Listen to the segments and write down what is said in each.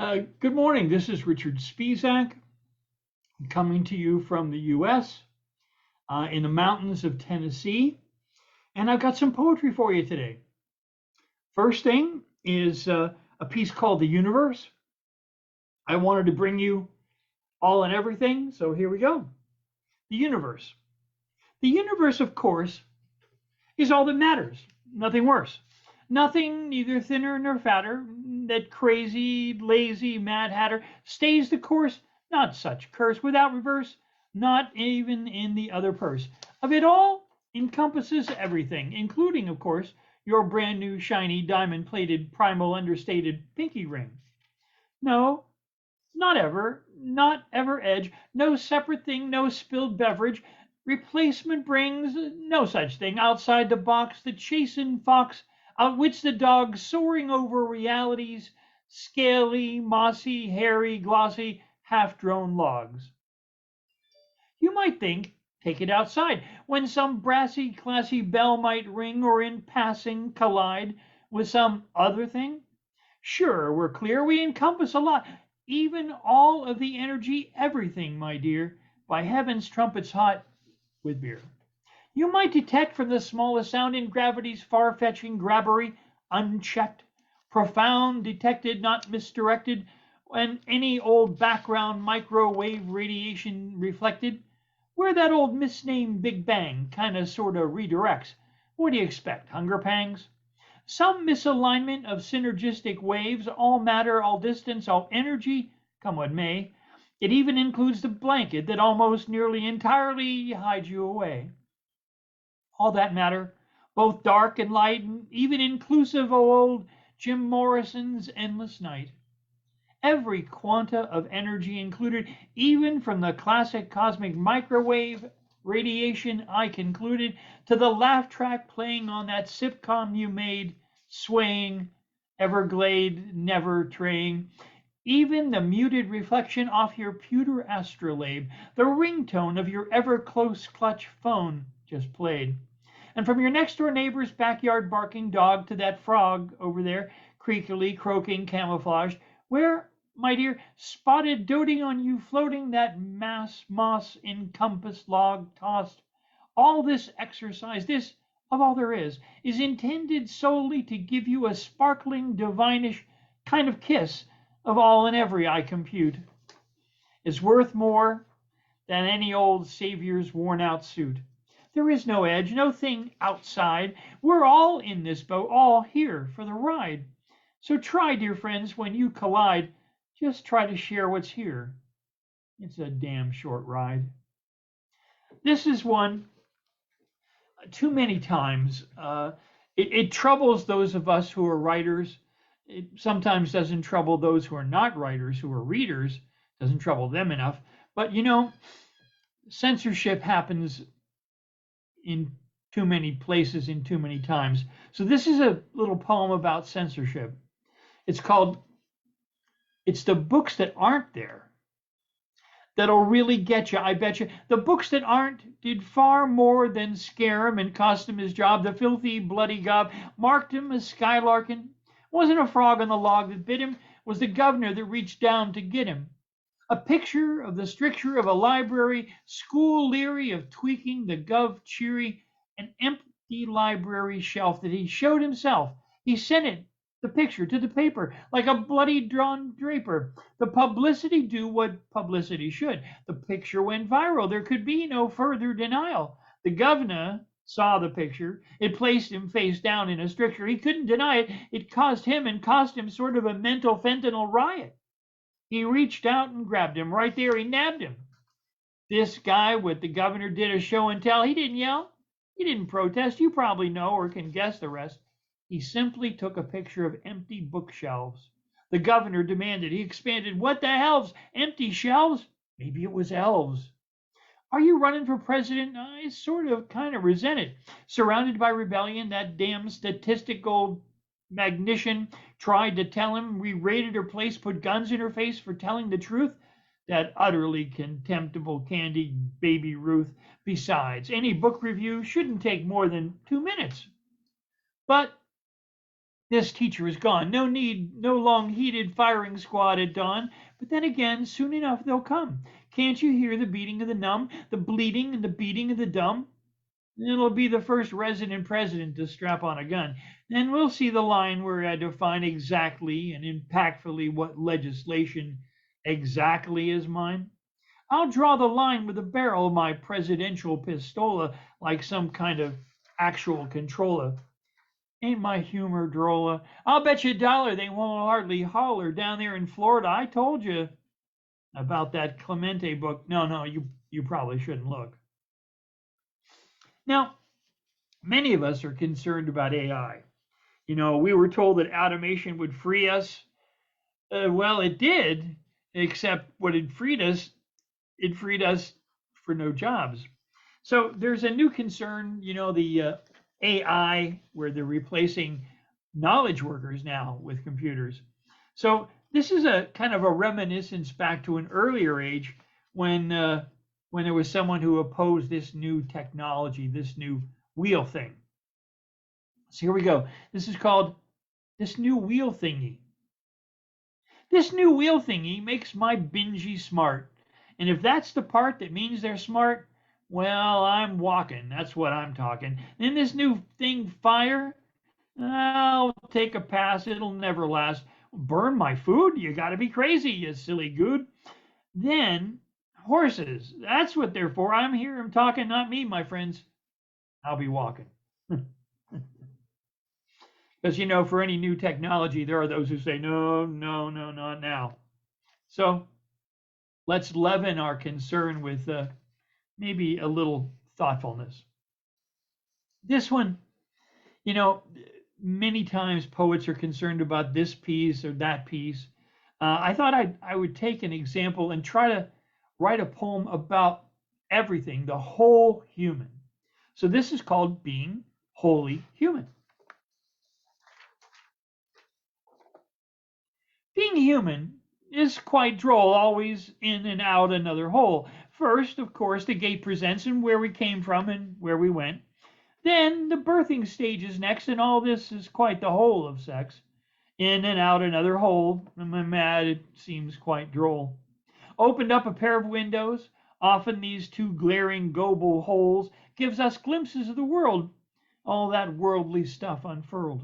Good morning. This is Richard Spisak coming to you from the U.S. In the mountains of Tennessee. And I've got some poetry for you today. First thing is a piece called The Universe. I wanted to bring you all and everything, so here we go. The universe. The universe, of course, is all that matters, nothing worse. Nothing neither thinner nor fatter, that crazy, lazy, mad hatter stays the course, not such curse, without reverse, not even in the other purse. Of it all encompasses everything, including, of course, your brand new, shiny, diamond-plated, primal, understated pinky ring. No, not ever edge, no separate thing, no spilled beverage. Replacement brings no such thing outside the box. The chastened fox outwits the dog, soaring over realities, scaly, mossy, hairy, glossy, half-drone logs. You might think, take it outside, when some brassy, classy bell might ring or in passing collide with some other thing. Sure, we're clear, we encompass a lot, even all of the energy, everything, my dear, by heaven's trumpets hot with beer. You might detect from the smallest sound in gravity's far-fetching grabbery, unchecked, profound, detected, not misdirected, and any old background microwave radiation reflected, where that old misnamed Big Bang kinda sorta redirects. What do you expect, hunger pangs? Some misalignment of synergistic waves, all matter, all distance, all energy, come what may. It even includes the blanket that almost nearly entirely hides you away. All that matter, both dark and light, and even inclusive of old Jim Morrison's Endless Night. Every quanta of energy included, even from the classic cosmic microwave radiation I concluded, to the laugh track playing on that sitcom you made, swaying, Everglade, never traying, even the muted reflection off your pewter astrolabe, the ringtone of your ever-close clutch phone just played. And from your next-door neighbor's backyard barking dog to that frog over there, creakily croaking camouflaged, where, my dear, spotted doting on you floating that mass moss encompassed log tossed, all this exercise, this of all there is intended solely to give you a sparkling, divinish kind of kiss of all and every I compute. Is worth more than any old savior's worn-out suit. There is no edge, no thing outside. We're all in this boat, all here for the ride. So try, dear friends, when you collide, just try to share what's here. It's a damn short ride. This is one, too many times, it troubles those of us who are writers. It sometimes doesn't trouble those who are not writers, who are readers. It doesn't trouble them enough. But you know, censorship happens in too many places in too many times. So this is a little poem about censorship. It's called It's the Books That Aren't There That'll Really Get You, I bet you. The books that aren't did far more than scare him and cost him his job. The filthy, bloody gob marked him as skylarkin. Wasn't a frog on the log that bit him, was the governor that reached down to get him. A picture of the stricture of a library, school leery of tweaking the gov cheery, an empty library shelf that he showed himself. He sent it, the picture, to the paper like a bloody drawn draper. The publicity do what publicity should. The picture went viral. There could be no further denial. The governor saw the picture. It placed him face down in a stricture. He couldn't deny it. It caused him sort of a mental fentanyl riot. He reached out and grabbed him. Right there, he nabbed him. This guy with the governor did a show and tell. He didn't yell. He didn't protest. You probably know or can guess the rest. He simply took a picture of empty bookshelves. The governor demanded. He expanded. What the hell's empty shelves? Maybe it was elves. Are you running for president? I sort of kind of resent it. Surrounded by rebellion, that damn statistical magnician tried to tell him we raided her place, put guns in her face for telling the truth. That utterly contemptible candy baby Ruth. Besides, any book review shouldn't take more than 2 minutes. But This teacher is gone. No need, no long heated firing squad at dawn. But then again, soon enough they'll come. Can't you hear the beating of the numb, the bleeding and the beating of the dumb? It'll be the first resident president to strap on a gun. Then we'll see the line where I define exactly and impactfully what legislation exactly is mine. I'll draw the line with the barrel of my presidential pistola like some kind of actual controller. Ain't my humor drolla? I'll bet you $1 they won't hardly holler down there in Florida. I told you about that Clemente book. No, you probably shouldn't look. Now, many of us are concerned about AI. We were told that automation would free us. Well, it did, except what it freed us for no jobs. So there's a new concern, the AI, where they're replacing knowledge workers now with computers. So this is a kind of a reminiscence back to an earlier age when there was someone who opposed this new technology, this new wheel thing. So here we go. This is called this new wheel thingy. This new wheel thingy makes my bingy smart. And if that's the part that means they're smart, well, I'm walking. That's what I'm talking. Then this new thing fire, I'll take a pass. It'll never last. Burn my food? You got to be crazy, you silly good. Then horses. That's what they're for. I'm here. I'm talking, not me, my friends. I'll be walking. Because, for any new technology, there are those who say, no, not now. So let's leaven our concern with maybe a little thoughtfulness. This one, many times poets are concerned about this piece or that piece. I thought I would take an example and try to write a poem about everything, the whole human. So this is called Being Wholly Human. Being human is quite droll, always in and out another hole. First, of course, the gate presents and where we came from and where we went. Then the birthing stage is next, and all this is quite the whole of sex. In and out another hole. I'm mad, it seems quite droll. Opened up a pair of windows. Often these two glaring gobel holes gives us glimpses of the world. All that worldly stuff unfurled.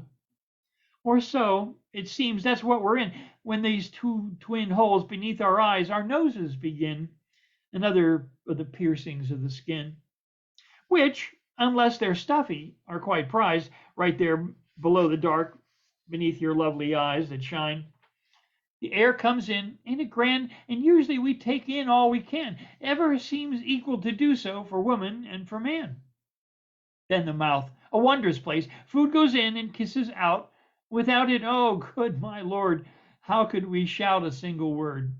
Or so it seems that's what we're in. When these two twin holes beneath our eyes, our noses begin. Another of the piercings of the skin, which, unless they're stuffy, are quite prized right there below the dark, beneath your lovely eyes that shine. The air comes in a grand, and usually we take in all we can. Ever seems equal to do so for woman and for man. Then the mouth, a wondrous place. Food goes in and kisses out. Without it, oh, good my Lord, how could we shout a single word?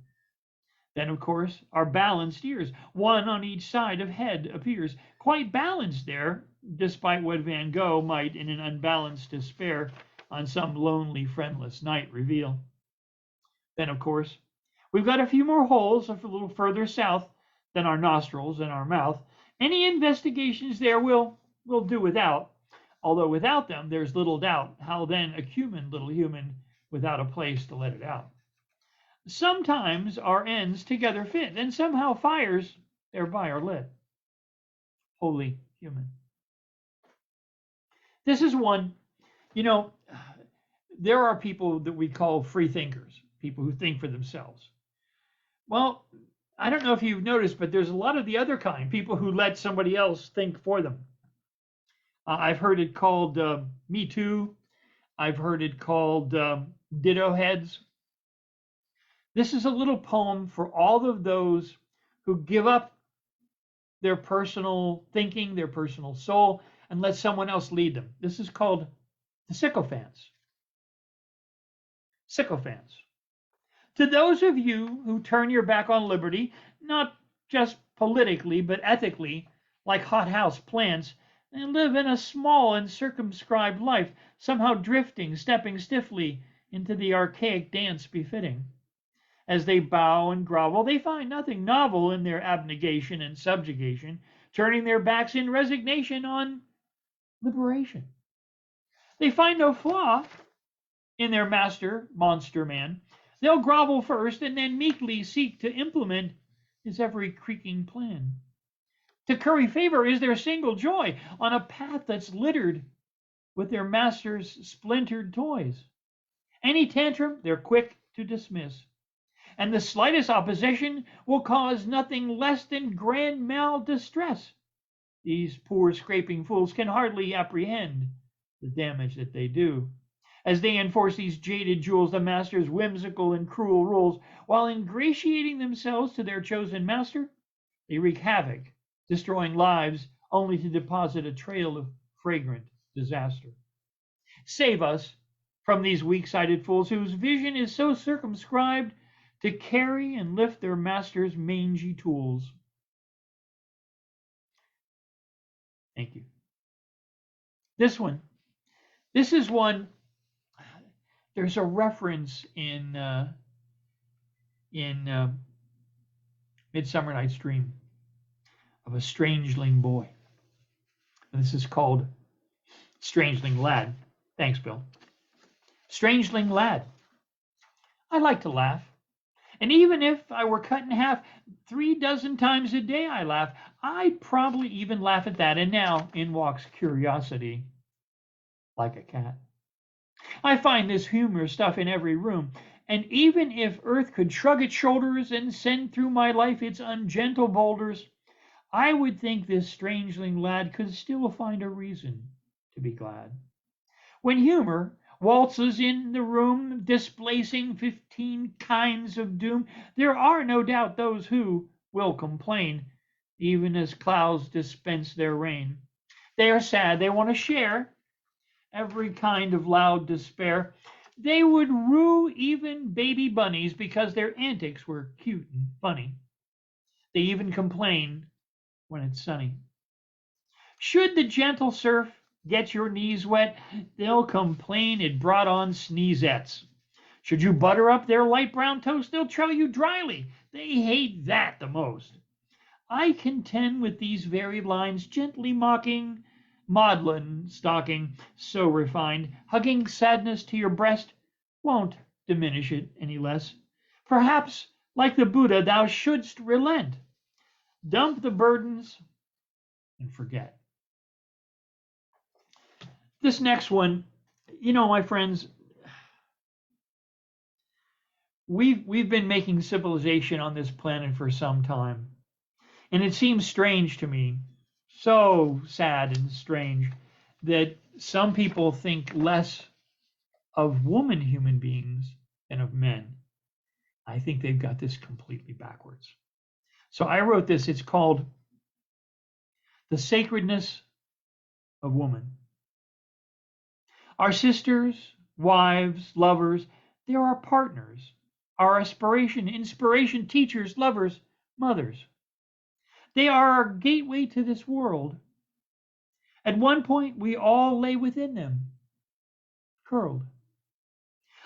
Then, of course, our balanced ears, one on each side of head, appears quite balanced there, despite what Van Gogh might, in an unbalanced despair, on some lonely, friendless night reveal. Then, of course, we've got a few more holes a little further south than our nostrils and our mouth. Any investigations there we'll do without. Although without them, there's little doubt how then a human, little human, without a place to let it out. Sometimes our ends together fit, and somehow fires thereby are lit. Wholly human. This is one, there are people that we call free thinkers, people who think for themselves. Well, I don't know if you've noticed, but there's a lot of the other kind, people who let somebody else think for them. I've heard it called Me Too. I've heard it called Ditto Heads. This is a little poem for all of those who give up their personal thinking, their personal soul, and let someone else lead them. This is called The Sycophants. Sycophants. To those of you who turn your back on liberty, not just politically, but ethically, like hothouse plants, and live in a small and circumscribed life, somehow drifting, stepping stiffly into the archaic dance befitting. As they bow and grovel, they find nothing novel in their abnegation and subjugation, turning their backs in resignation on liberation. They find no flaw in their master, Monster Man, they'll grovel first and then meekly seek to implement his every creaking plan. To curry favor is their single joy on a path that's littered with their master's splintered toys. Any tantrum they're quick to dismiss, and the slightest opposition will cause nothing less than grand mal distress. These poor scraping fools can hardly apprehend the damage that they do, as they enforce these jaded jewels, the master's whimsical and cruel rules, while ingratiating themselves to their chosen master. They wreak havoc, destroying lives only to deposit a trail of fragrant disaster. Save us from these weak-sighted fools whose vision is so circumscribed to carry and lift their master's mangy tools. Thank you. This is one, there's a reference in Midsummer Night's Dream of a strangeling boy. And this is called Strangeling Lad. Thanks, Bill. Strangeling Lad. I like to laugh. And even if I were cut in half 36 times a day I laugh, I'd probably even laugh at that. And now in walks curiosity, like a cat. I find this humorous stuff in every room. And even if Earth could shrug its shoulders and send through my life its ungentle boulders, I would think this strangeling lad could still find a reason to be glad. When humor waltzes in the room, displacing 15 kinds of doom, there are no doubt those who will complain, even as clouds dispense their rain. They are sad, they want to share every kind of loud despair. They would rue even baby bunnies because their antics were cute and funny. They even complain when it's sunny. Should the gentle surf get your knees wet, they'll complain it brought on sneezettes. Should you butter up their light brown toast, they'll tell you dryly they hate that the most. I contend with these very lines, gently mocking, maudlin stocking, so refined, hugging sadness to your breast won't diminish it any less. Perhaps, like the Buddha, thou shouldst relent, dump the burdens, and forget. This next one, my friends, we've been making civilization on this planet for some time. And it seems strange to me, so sad and strange, that some people think less of woman human beings than of men. I think they've got this completely backwards. So I wrote this. It's called The Sacredness of Woman. Our sisters, wives, lovers, they're our partners, our aspiration, inspiration, teachers, lovers, mothers. They are our gateway to this world. At one point, we all lay within them, curled.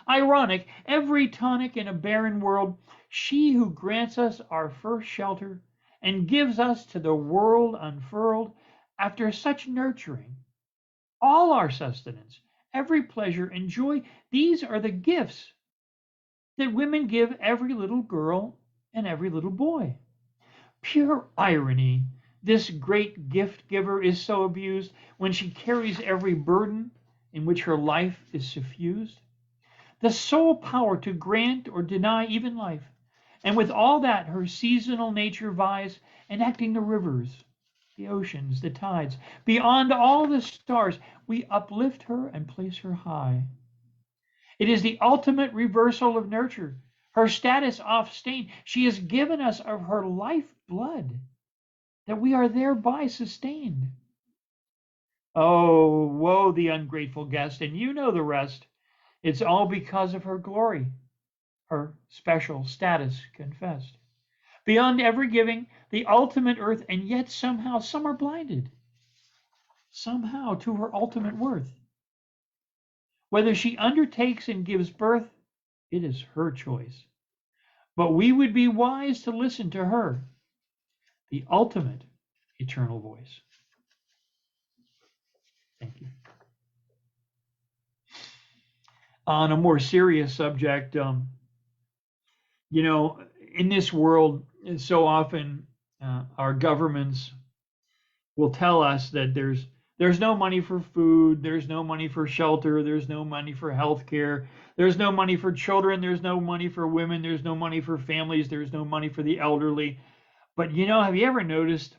Ironic, every tonic in a barren world, she who grants us our first shelter and gives us to the world unfurled, after such nurturing, all our sustenance, every pleasure and joy, these are the gifts that women give every little girl and every little boy. Pure irony, this great gift giver is so abused when she carries every burden in which her life is suffused. The sole power to grant or deny even life, and with all that her seasonal nature vies, enacting the rivers, the oceans, the tides, beyond all the stars, we uplift her and place her high. It is the ultimate reversal of nurture, her status off-stained. She has given us of her life blood, that we are thereby sustained. Oh, woe the ungrateful guest, and you know the rest. It's all because of her glory, her special status confessed. Beyond every giving, the ultimate earth, and yet somehow some are blinded, somehow to her ultimate worth. Whether she undertakes and gives birth, it is her choice. But we would be wise to listen to her, the ultimate eternal voice. Thank you. On a more serious subject, you know, in this world, so often our governments will tell us that there's no money for food, there's no money for shelter, there's no money for health care, there's no money for children, there's no money for women, there's no money for families, there's no money for the elderly. But you know, have you ever noticed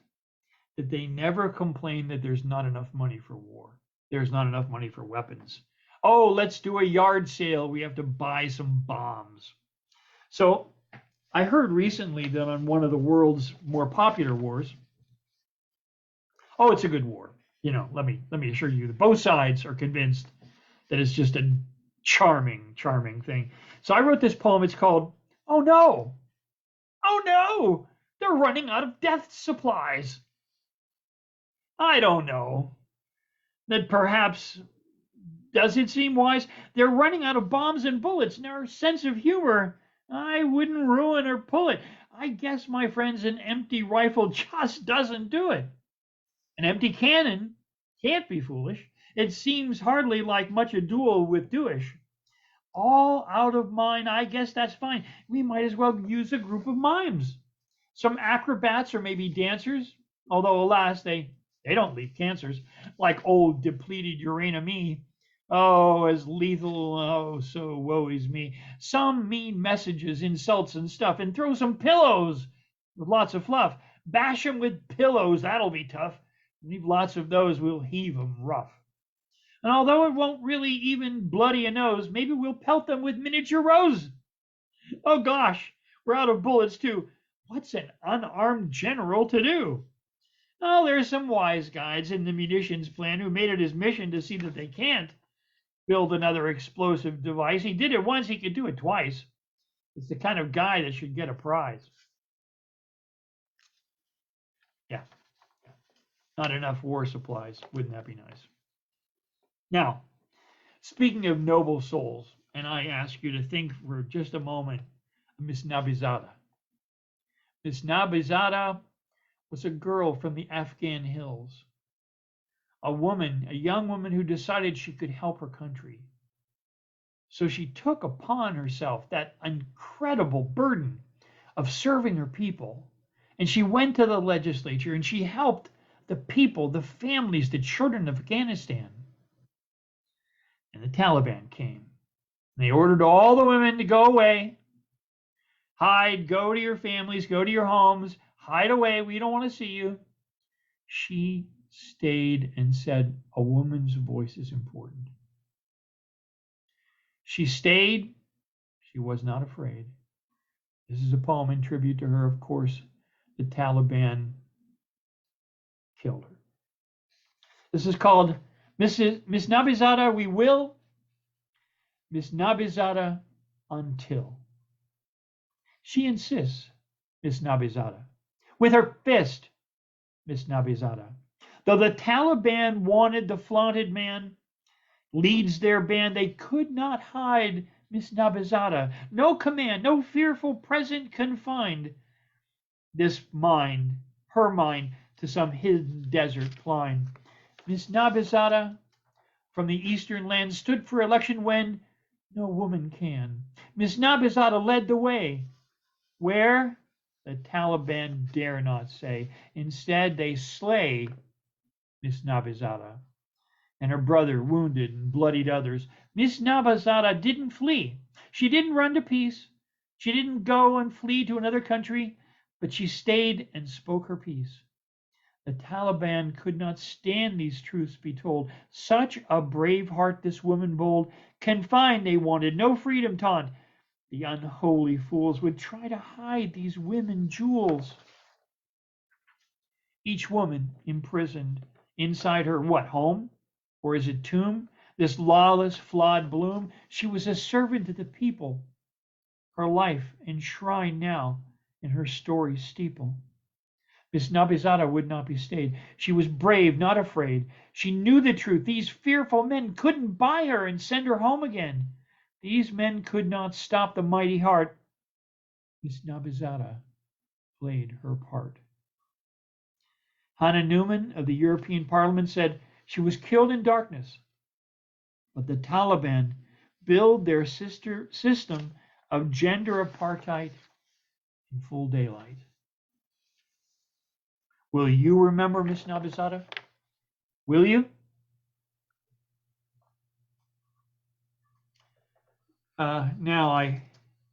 that they never complain that there's not enough money for war? There's not enough money for weapons. Oh, let's do a yard sale. We have to buy some bombs. So I heard recently that on one of the world's more popular wars, oh, it's a good war. You know, let me assure you that both sides are convinced that it's just a charming, charming thing. So I wrote this poem. It's called "Oh No, Oh No, They're Running Out of Death Supplies." I don't know. That perhaps does it seem wise? They're running out of bombs and bullets, and our sense of humor, I wouldn't ruin or pull it. I guess, my friends, an empty rifle just doesn't do it. An empty cannon can't be foolish. It seems hardly like much a duel with Dewish. All out of mind, I guess that's fine. We might as well use a group of mimes. Some acrobats or maybe dancers, although alas, they don't leave cancers, like old depleted Urana me. Oh, as lethal, oh, so woe is me. Some mean messages, insults and stuff, and throw some pillows with lots of fluff. Bash 'em with pillows, that'll be tough. Leave lots of those, we'll heave 'em rough. And although it won't really even bloody a nose, maybe we'll pelt them with miniature rose. Oh gosh, we're out of bullets too. What's an unarmed general to do? Oh, there's some wise guys in the munitions plant who made it his mission to see that they can't build another explosive device. He did it once, he could do it twice. It's the kind of guy that should get a prize. Yeah, not enough war supplies. Wouldn't that be nice? Now, speaking of noble souls, and I ask you to think for just a moment of Miss Nabizada. Miss Nabizada was a girl from the Afghan hills, a woman, a young woman who decided she could help her country. So she took upon herself that incredible burden of serving her people. And she went to the legislature and she helped the people, the families, the children of Afghanistan. And the Taliban came. And they ordered all the women to go away, hide, go to your families, go to your homes, hide away, we don't want to see you. She stayed and said, a woman's voice is important. She stayed, she was not afraid. This is a poem in tribute to her. Of course, the Taliban killed her. This is called Miss Nabizada, we will. Miss Nabizada, until. She insists, Miss Nabizada, with her fist, Miss Nabizada. Though the Taliban wanted the flaunted man, leads their band, they could not hide Miss Nabizada. No command, no fearful present confined this mind, her mind, to some hidden desert clime. Miss Nabizada from the eastern land stood for election when no woman can. Miss Nabizada led the way. Where? The Taliban dare not say. Instead, they slay Miss Nabizada and her brother, wounded and bloodied others. Miss Nabizada didn't flee. She didn't run to peace. She didn't go and flee to another country, but she stayed and spoke her piece. The Taliban could not stand these truths be told. Such a brave heart this woman bold. Confined they wanted, no freedom taunt. The unholy fools would try to hide these women jewels. Each woman imprisoned inside her, what, home? Or is it tomb? This lawless, flawed bloom, she was a servant to the people. Her life enshrined now in her story's steeple. Miss Nabizada would not be stayed. She was brave, not afraid. She knew the truth. These fearful men couldn't buy her and send her home again. These men could not stop the mighty heart. Miss Nabizada played her part. Hannah Newman of the European Parliament said she was killed in darkness, but the Taliban build their system of gender apartheid in full daylight. Will you remember, Miss Nabisada? Will you? Now I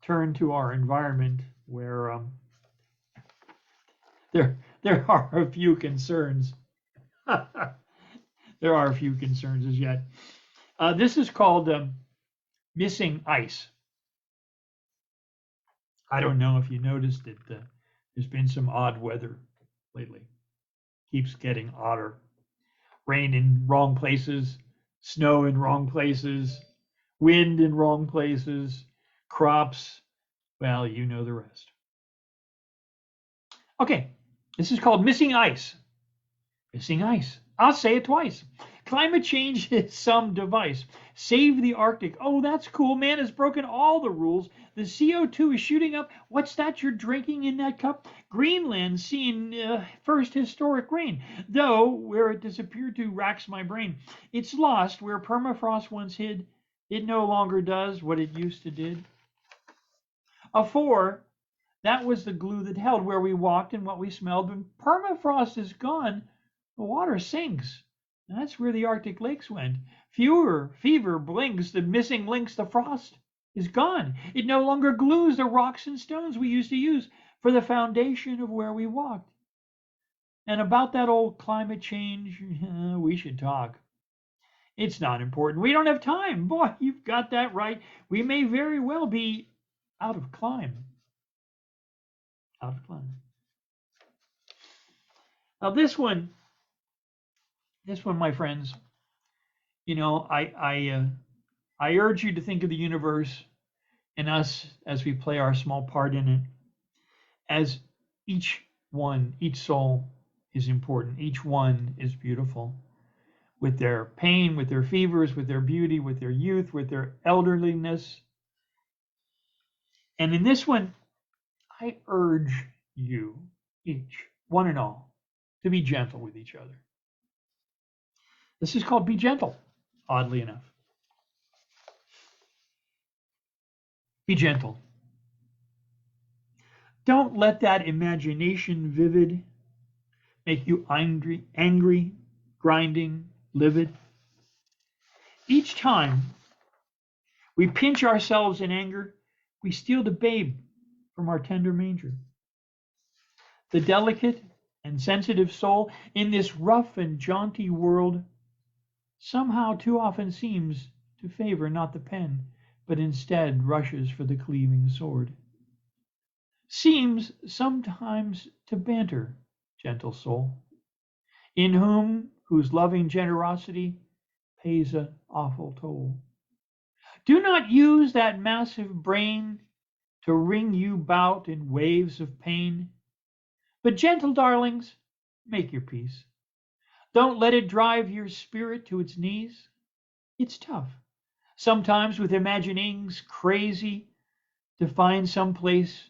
turn to our environment where there are a few concerns. There are a few concerns as yet. This is called missing ice. I don't know if you noticed it. There's been some odd weather lately. Keeps getting odder. Rain in wrong places, snow in wrong places, wind in wrong places, crops. Well, you know the rest. Okay, this is called missing ice. Missing ice. I'll say it twice. Climate change is some device. Save the Arctic. Oh, that's cool. Man has broken all the rules. The CO2 is shooting up. What's that you're drinking in that cup? Greenland seeing first historic rain. Though, where it disappeared to racks my brain. It's lost where permafrost once hid. It no longer does what it used to did. A 4, that was the glue that held where we walked and what we smelled. When permafrost is gone, the water sinks. That's where the Arctic lakes went. Fever blinks, the missing links, the frost is gone. It no longer glues the rocks and stones we used to use for the foundation of where we walked. And about that old climate change, we should talk. It's not important. We don't have time. Boy, you've got that right. We may very well be out of climb. Out of climb. Now this one, my friends, you know, I urge you to think of the universe and us as we play our small part in it, as each soul is important. Each one is beautiful, with their pain, with their fevers, with their beauty, with their youth, with their elderliness. And in this one, I urge you, each, one and all, to be gentle with each other. This is called Be Gentle, oddly enough. Be gentle. Don't let that imagination vivid make you angry, grinding, livid. Each time we pinch ourselves in anger, we steal the babe from our tender manger. The delicate and sensitive soul in this rough and jaunty world somehow too often seems to favor not the pen, but instead rushes for the cleaving sword. Seems sometimes to banter, gentle soul, in whose loving generosity pays an awful toll. Do not use that massive brain to wring you bout in waves of pain, but gentle darlings, make your peace. Don't let it drive your spirit to its knees. It's tough, sometimes with imaginings crazy, to find some place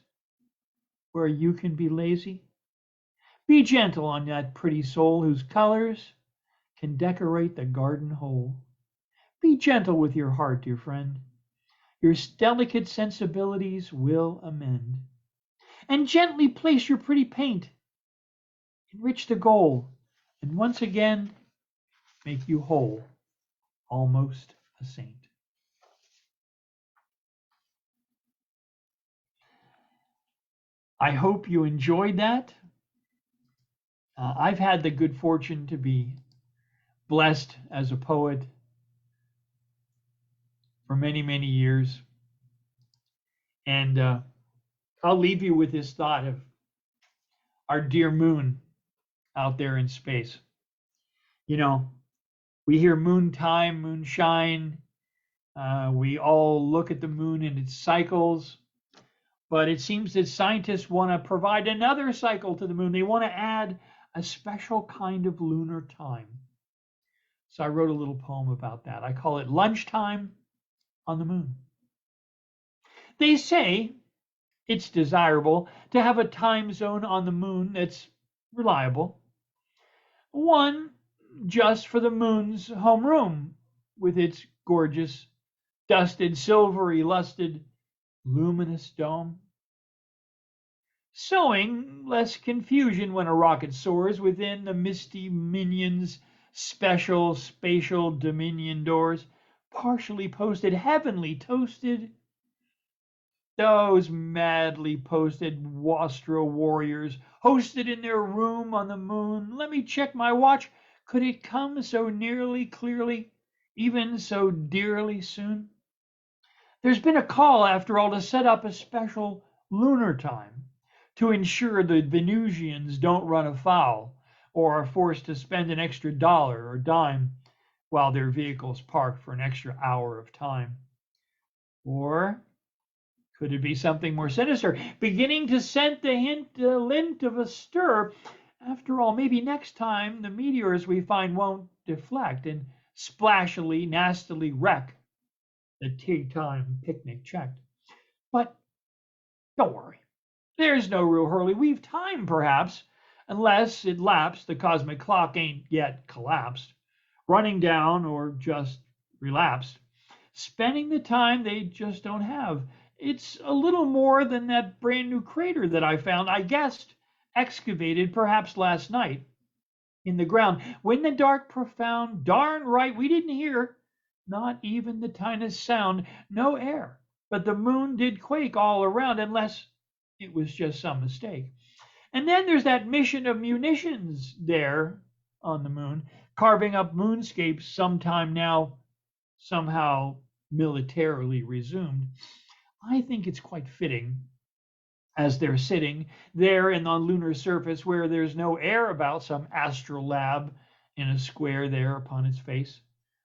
where you can be lazy. Be gentle on that pretty soul whose colors can decorate the garden whole. Be gentle with your heart, dear friend. Your delicate sensibilities will amend. And gently place your pretty paint, enrich the goal, and once again make you whole, almost a saint. I hope you enjoyed that. I've had the good fortune to be blessed as a poet for many, many years. And I'll leave you with this thought of our dear moon out there in space. You know, we hear moon time, moonshine. We all look at the moon and its cycles. But it seems that scientists want to provide another cycle to the moon. They want to add a special kind of lunar time. So I wrote a little poem about that. I call it Lunchtime on the Moon. They say it's desirable to have a time zone on the moon that's reliable. One just for the moon's homeroom with its gorgeous dusted, silvery lusted, luminous dome. Sowing less confusion when a rocket soars within the misty minion's special spatial dominion doors, partially posted, heavenly toasted. Those madly posted Wastro warriors, hosted in their room on the moon. Let me check my watch. Could it come so nearly, clearly, even so dearly soon? There's been a call, after all, to set up a special lunar time to ensure the Venusians don't run afoul or are forced to spend an extra dollar or dime while their vehicles park for an extra hour of time. Or could it be something more sinister, beginning to scent the lint of a stir? After all, maybe next time the meteors we find won't deflect and splashily, nastily wreck the tea time picnic checked. But don't worry, there's no real hurry. We've time, perhaps, unless it lapsed, the cosmic clock ain't yet collapsed, running down or just relapsed, spending the time they just don't have. It's a little more than that brand new crater that I found, I guessed, excavated perhaps last night in the ground. When the dark, profound, darn right, we didn't hear not even the tiniest sound, no air, but the moon did quake all around, unless it was just some mistake. And then there's that mission of munitions there on the moon, carving up moonscapes sometime now, somehow militarily resumed. I think it's quite fitting, as they're sitting there in the lunar surface where there's no air about, some astral lab in a square there upon its face.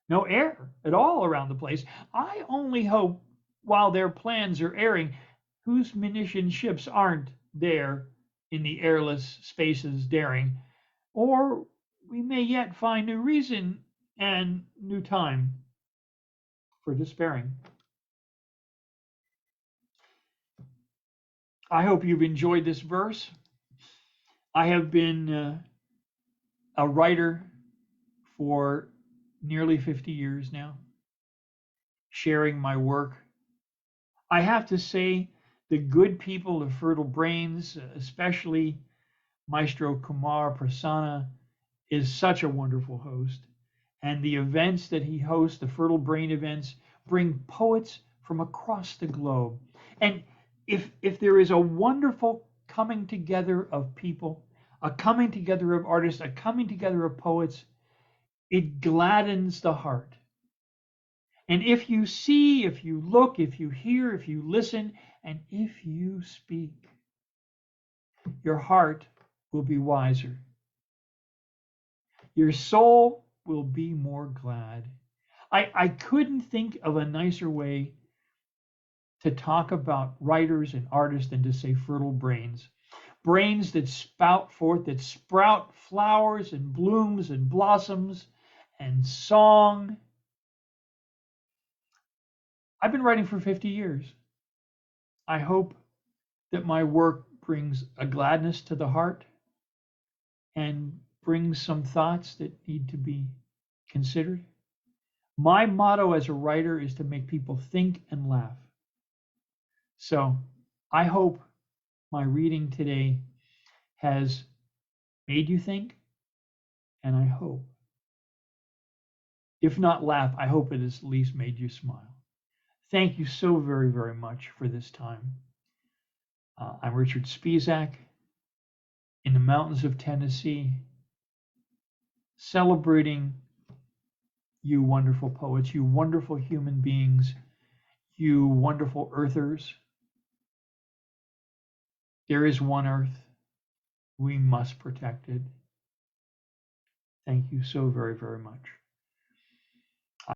No air at all around the place. I only hope, while their plans are airing, whose munition ships aren't there in the airless spaces daring, or we may yet find new reason and new time for despairing. I hope you've enjoyed this verse. I have been a writer for nearly 50 years now, sharing my work. I have to say, the good people of Fertile Brains, especially Maestro Kumar Prasanna, is such a wonderful host. And the events that he hosts, the Fertile Brain events, bring poets from across the globe. And if there is a wonderful coming together of people, a coming together of artists, a coming together of poets, it gladdens the heart. And if you see, if you look, if you hear, if you listen, and if you speak, your heart will be wiser. Your soul will be more glad. I couldn't think of a nicer way to talk about writers and artists than to say fertile brains. Brains that spout forth, that sprout flowers and blooms and blossoms and song. I've been writing for 50 years. I hope that my work brings a gladness to the heart and brings some thoughts that need to be considered. My motto as a writer is to make people think and laugh. So I hope my reading today has made you think, and I hope, if not laugh, I hope it has at least made you smile. Thank you so very, very much for this time. I'm Richard Spisak in the mountains of Tennessee, celebrating you wonderful poets, you wonderful human beings, you wonderful earthers. There is one earth. We must protect it. Thank you so very, very much.